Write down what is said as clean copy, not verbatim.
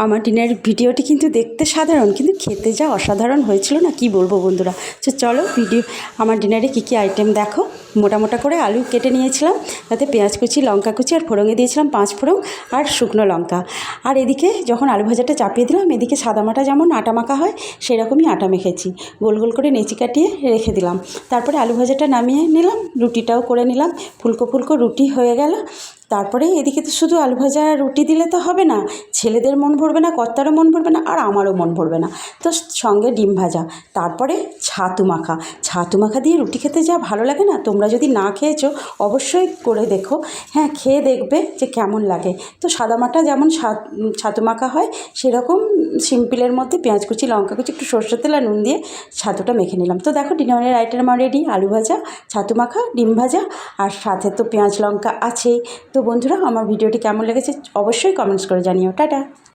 আমার ডিনার ভিডিওটি কিন্তু দেখতে সাধারণ, কিন্তু খেতে যা অসাধারণ হয়েছিল না, কি বলবো বন্ধুরা। চলো আমার ডিনারে কী কী আইটেম দেখো। মোটা মোটা করে আলু কেটে নিয়েছিলাম, তাতে পেঁয়াজ কুচি, লঙ্কা কুচি আর ফোড়ঙে দিয়েছিলাম 5 ফোড়ন আর শুকনো লঙ্কা। আর এদিকে যখন আলু ভাজাটা চাপিয়ে দিলাম, এদিকে সাদামাটা যেমন আটা মাখা হয় সেরকমই আটা মেখেছি, গোল গোল করে নেচি কাটিয়ে রেখে দিলাম। তারপরে আলু ভাজাটা নামিয়ে নিলাম, রুটিটাও করে নিলাম, ফুলকো ফুলকো রুটি হয়ে গেল। তারপরে এদিকে তো শুধু আলু ভাজা রুটি দিলে তো হবে না, ছেলেদের মন ভরবে না, কর্তারও মন ভরবে না, আর আমারও মন ভরবে না, তো সঙ্গে ডিম ভাজা, তারপরে ছাতু মাখা দিয়ে রুটি খেতে যা ভালো লাগে না। তোমরা যদি না খেয়েছো অবশ্যই করে দেখো, হ্যাঁ খেয়ে দেখবে যে কেমন লাগে। তো সাদামাটা যেমন ছাতু মাখা হয় সেরকম সিম্পলের মধ্যে পেঁয়াজ কুচি, লঙ্কা কুচি, একটু সরষের তেল আর নুন দিয়ে ছাতুটা মেখে নিলাম। তো দেখো ডিনারের আইটেম আমার রেডি, আলু ভাজা, ছাতু মাখা, ডিম ভাজা, আর সাথে তো পেঁয়াজ লঙ্কা আছেই। তো বন্ধুরা, আমার ভিডিওটি কেমন লেগেছে অবশ্যই কমেন্টস করে জানিও। টাটা।